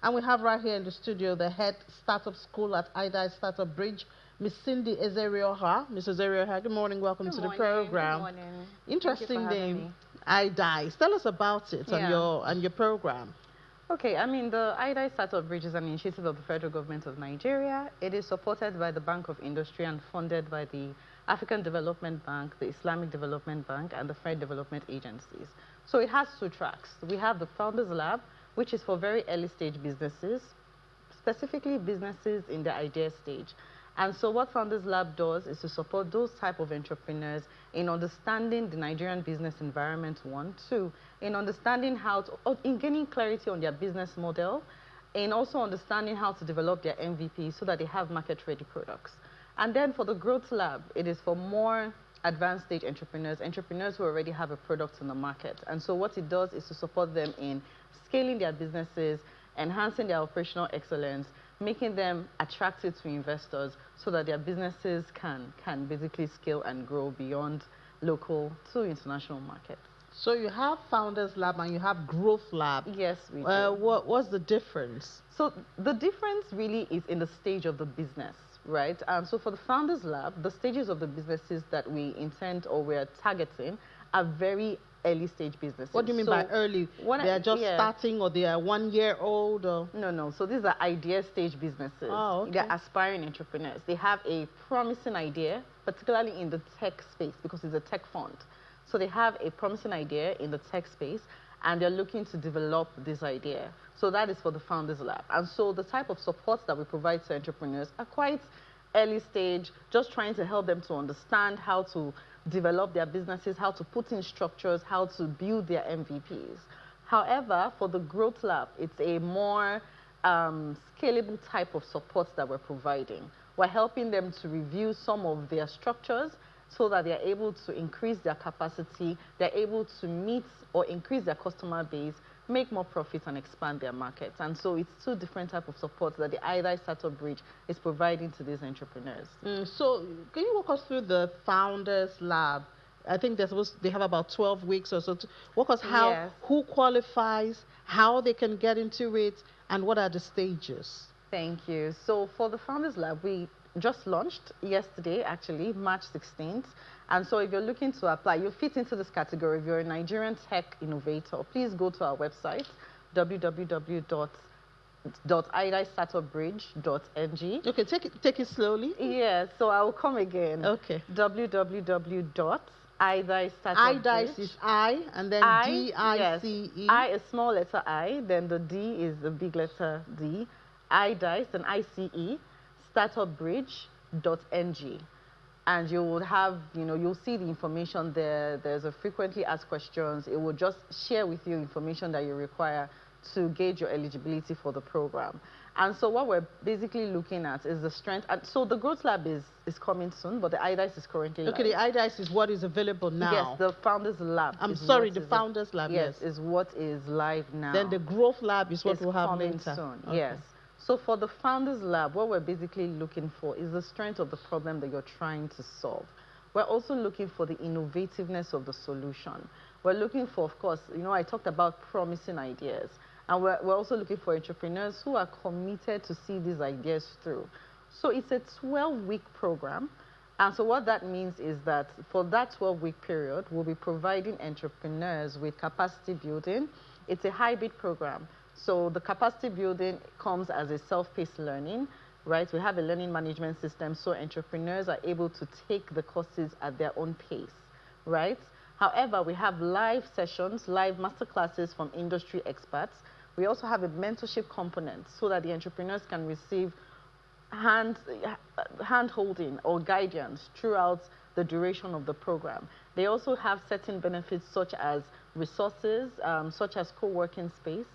And we have right here in the studio the head startup school at iDICE Startup Bridge, Miss Cindy Ezerioha. Miss Ezerioha, good morning. Welcome to the program. Good morning. Interesting name, iDICE. Tell us about it and your program. Okay, the iDICE Startup Bridge is an initiative of the federal government of Nigeria. It is supported by the Bank of Industry and funded by the African Development Bank, the Islamic Development Bank, and the French Development Agencies. So it has two tracks. We have the Founders Lab, which is for very early stage businesses, specifically businesses in the idea stage. And so what Founders Lab does is to support those type of entrepreneurs in understanding the Nigerian business environment, one. Two, in understanding how to, in gaining clarity on their business model, and also understanding how to develop their MVP so that they have market-ready products. And then for the Growth Lab, it is for more advanced stage entrepreneurs who already have a product in the market. And so what it does is to support them in scaling their businesses, enhancing their operational excellence, making them attractive to investors so that their businesses can basically scale and grow beyond local to international markets. So you have Founders Lab and you have Growth Lab. Yes, we do. What's the difference? So the difference really is in the stage of the business, right? So for the Founders Lab, the stages of the businesses that we intend or we're targeting are very early stage businesses. What do you mean by early? They are just starting, or they are 1 year old? Or? No. So these are idea stage businesses. Oh, okay. They're aspiring entrepreneurs. They have a promising idea, particularly in the tech space, because it's a tech fund. So they have a promising idea in the tech space, and they're looking to develop this idea. So that is for the Founders Lab. And so the type of supports that we provide to entrepreneurs are quite early stage, just trying to help them to understand how to develop their businesses, how to put in structures, how to build their MVPs. However, for the Growth Lab, it's a more scalable type of support that we're providing. We're helping them to review some of their structures so that they're able to increase their capacity, they're able to meet or increase their customer base, make more profits and expand their markets. And so it's two different types of support that the iDICE Startup Bridge is providing to these entrepreneurs. So can you walk us through the Founders Lab? I think they have about 12 weeks or so. To walk us who qualifies, how they can get into it, and what are the stages? Thank you. So for the Founders Lab, we just launched yesterday, actually, March 16th. And so if you're looking to apply, you fit into this category. If you're a Nigerian tech innovator, please go to our website, www.idicestartupbridge.ng. Okay, take it slowly. Yeah, so I will come again. Okay. www.idicestartupbridge. iDICE is I, and then D-I-C-E. Yes. I, a small letter I, then the D is the big letter D. iDICE, and I-C-E, startupbridge.ng. And you will have, you'll see the information there. There's a frequently asked questions. It will just share with you information that you require to gauge your eligibility for the program. And so what we're basically looking at is the strength. And so the Growth Lab is coming soon, but the iDICE is currently live. Okay, the iDICE is what is available now. Yes, the Founders Lab. The Founders Lab, yes. Is what is live now. Then the Growth Lab is what we'll have coming later. soon, okay. Yes. So for the Founders Lab, what we're basically looking for is the strength of the problem that you're trying to solve. We're also looking for the innovativeness of the solution. We're looking for, of course, I talked about promising ideas. And we're also looking for entrepreneurs who are committed to see these ideas through. So it's a 12-week program. And so what that means is that for that 12-week period, we'll be providing entrepreneurs with capacity building. It's a hybrid program. So the capacity building comes as a self-paced learning, right? We have a learning management system, so entrepreneurs are able to take the courses at their own pace, right? However, we have live sessions, live masterclasses from industry experts. We also have a mentorship component so that the entrepreneurs can receive hand-holding or guidance throughout the duration of the program. They also have certain benefits such as resources, such as co-working space.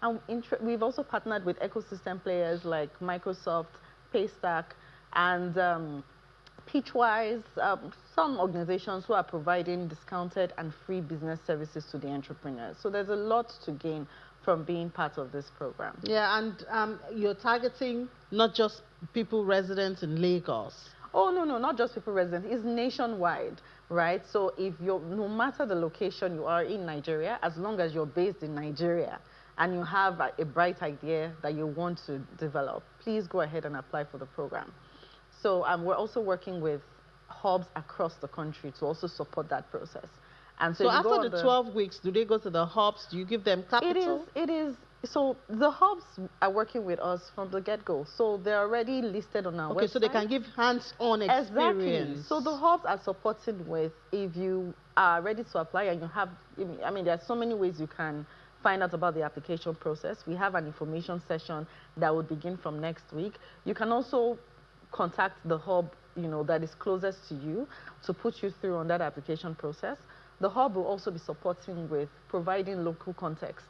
And we've also partnered with ecosystem players like Microsoft, Paystack, and Pitchwise, some organizations who are providing discounted and free business services to the entrepreneurs. So there's a lot to gain from being part of this program. Yeah, and you're targeting not just people resident in Lagos. Oh, no, not just people resident. It's nationwide, right? So if no matter the location you are in Nigeria, as long as you're based in Nigeria, and you have a bright idea that you want to develop, please go ahead and apply for the program. So we're also working with hubs across the country to also support that process. And so after the 12 weeks, do they go to the hubs? Do you give them capital? It is. So the hubs are working with us from the get-go. So they're already listed on our website. Okay, so they can give hands-on experience. Exactly. So the hubs are supporting with, if you are ready to apply and you have, I mean, there are so many ways you can find out about the application process. We have an information session that will begin from next week. You can also contact the hub, that is closest to you to put you through on that application process. The hub will also be supporting with providing local context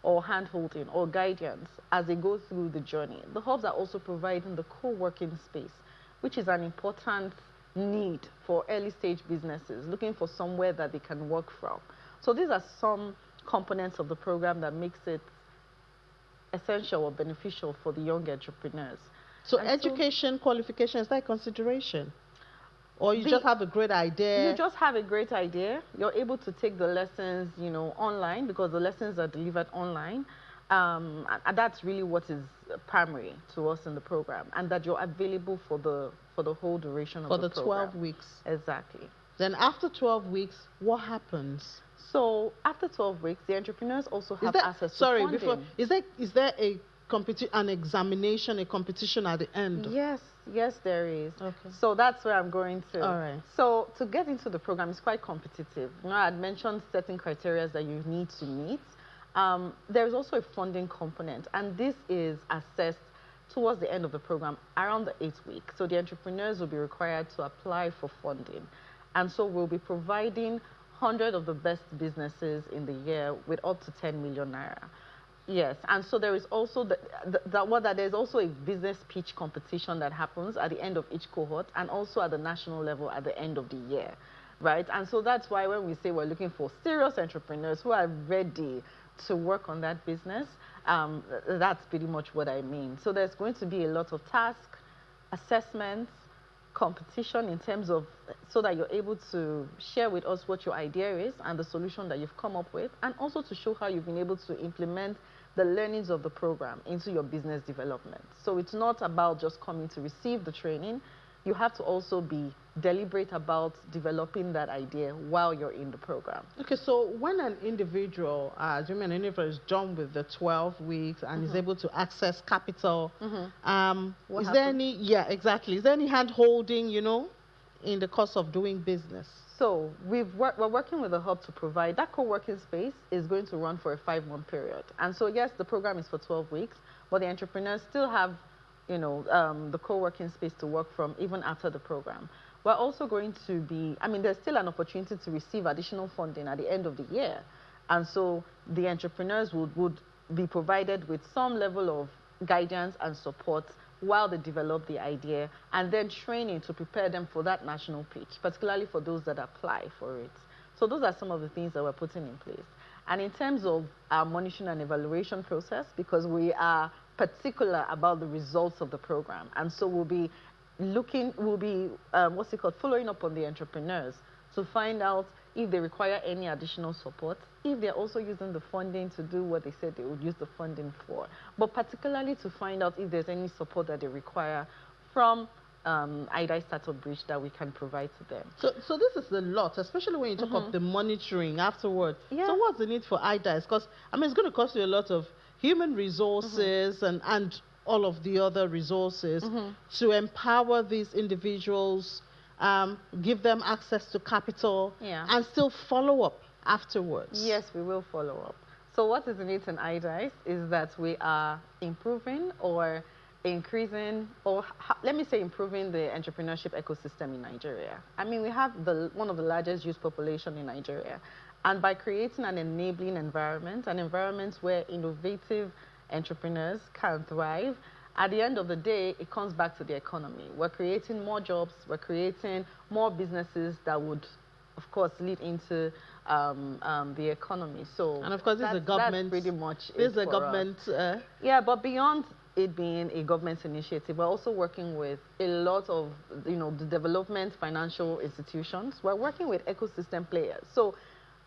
or hand-holding or guidance as they go through the journey. The hubs are also providing the co-working space, which is an important need for early-stage businesses looking for somewhere that they can work from. So these are some components of the program that makes it essential or beneficial for the young entrepreneurs. So education, qualification, is that a consideration? Or you just have a great idea? You just have a great idea. You're able to take the lessons, online, because the lessons are delivered online. And that's really what is primary to us in the program, and that you're available for the whole duration of the program. For the 12 weeks. Exactly. Then after 12 weeks, what happens? So after 12 weeks, the entrepreneurs also have access to funding. Sorry, is there an examination, a competition at the end? Yes, there is. Okay. So that's where I'm going to. All right. So to get into the program, it's quite competitive. I had mentioned certain criteria that you need to meet. There is also a funding component, and this is assessed towards the end of the program, around the 8th week. So the entrepreneurs will be required to apply for funding. And so we'll be providing 100 of the best businesses in the year with up to 10 million naira. Yes, and so there is also there's also a business pitch competition that happens at the end of each cohort, and also at the national level at the end of the year, right? And so that's why when we say we're looking for serious entrepreneurs who are ready to work on that business, that's pretty much what I mean. So there's going to be a lot of task assessments, competition in terms of, so that you're able to share with us what your idea is and the solution that you've come up with, and also to show how you've been able to implement the learnings of the program into your business development. So it's not about just coming to receive the training. You have to also be deliberate about developing that idea while you're in the program. Okay, so when an individual, is done with the 12 weeks and is able to access capital, is there any, is there any hand-holding, in the course of doing business? So we're working with the hub to provide that co-working space is going to run for a 5-month period. And so yes, the program is for 12 weeks, but the entrepreneurs still have the co-working space to work from even after the program. We're also going to be, there's still an opportunity to receive additional funding at the end of the year. And so the entrepreneurs would be provided with some level of guidance and support while they develop the idea, and then training to prepare them for that national pitch, particularly for those that apply for it. So those are some of the things that we're putting in place. And in terms of our monitoring and evaluation process, because we are particular about the results of the program, and so we'll be following up on the entrepreneurs to find out if they require any additional support, if they're also using the funding to do what they said they would use the funding for, but particularly to find out if there's any support that they require from iDICE Startup Bridge that we can provide to them. So this is a lot, especially when you talk of the monitoring afterwards. Yeah. So what's the need for iDICE? Because, it's going to cost you a lot of human resources and all of the other resources to empower these individuals, give them access to capital, and still follow up afterwards. Yes, we will follow up. So what is neat in iDICE is that we are improving or increasing, or let me say improving the entrepreneurship ecosystem in Nigeria. We have one of the largest youth population in Nigeria. And by creating an enabling environment, an environment where innovative entrepreneurs can thrive, at the end of the day, it comes back to the economy. We're creating more jobs, we're creating more businesses that would, of course, lead into the economy. So, and of course, this is a government. That's pretty much this is a government. Yeah, but beyond it being a government initiative, we're also working with a lot of, the development financial institutions. We're working with ecosystem players. So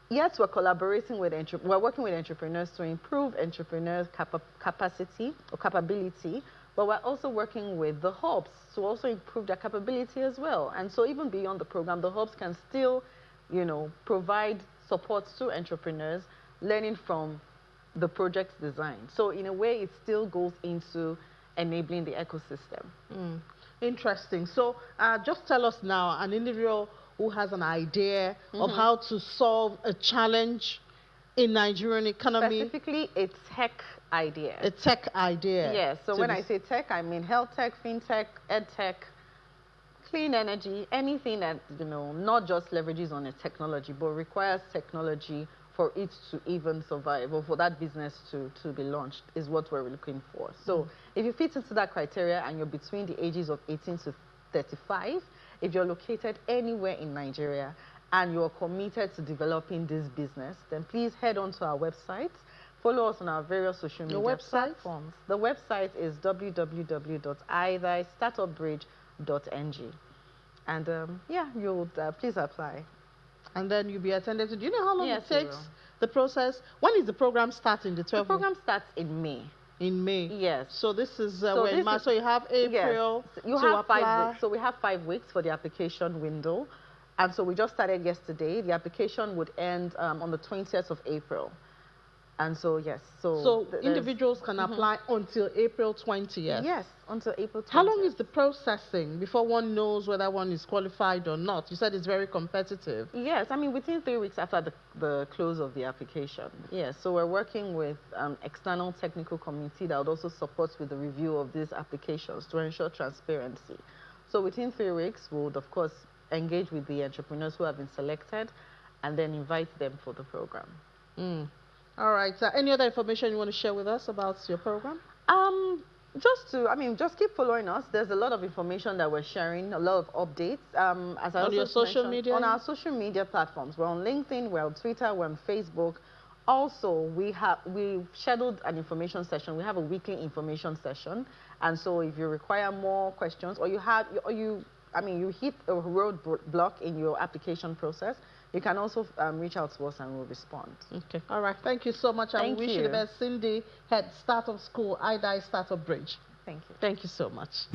Yes, we're collaborating with, we're working with entrepreneurs to improve entrepreneurs' capacity or capability, but we're also working with the hubs to also improve their capability as well. And so even beyond the program, the hubs can still, provide support to entrepreneurs learning from the project's design. So in a way, it still goes into enabling the ecosystem. Interesting. So just tell us now, an individual who has an idea of how to solve a challenge in Nigerian economy. Specifically, a tech idea. A tech idea. Yes. So when I say tech, I mean health tech, fintech, ed tech, clean energy, anything that, not just leverages on a technology, but requires technology for it to even survive or for that business to be launched is what we're looking for. So if you fit into that criteria and you're between the ages of 18 to 35, if you're located anywhere in Nigeria and you're committed to developing this business, then please head on to our website. Follow us on our various social media platforms. The website is www.iDICE.startupbridge.ng. And yeah, you'll please apply. And then you'll be attended to. Do you know how long it takes, the process? When is the program starting? The 12th? The program starts in May. In May? Yes. So this is when March. So you have April you have 5 weeks. So we have 5 weeks for the application window. And so we just started yesterday. The application would end on the 20th of April. And so, yes. So individuals can apply until April 20th? Yes, until April 20th. How long is the processing before one knows whether one is qualified or not? You said it's very competitive. Yes, I mean, within 3 weeks after the close of the application. Yes, so we're working with external technical committee that would also support with the review of these applications to ensure transparency. So within 3 weeks, we would, of course, engage with the entrepreneurs who have been selected and then invite them for the program. All right. Any other information you want to share with us about your program? Just keep following us. There's a lot of information that we're sharing, a lot of updates. As I on your social media? On our social media platforms. We're on LinkedIn, we're on Twitter, we're on Facebook. Also, we scheduled an information session. We have a weekly information session. And so if you require more questions or you hit a roadblock in your application process, you can also reach out to us and we'll respond. Okay. All right. Thank you so much. I wish you the best. Cindy, Head Startup School, iDICE Startup Bridge. Thank you. Thank you so much.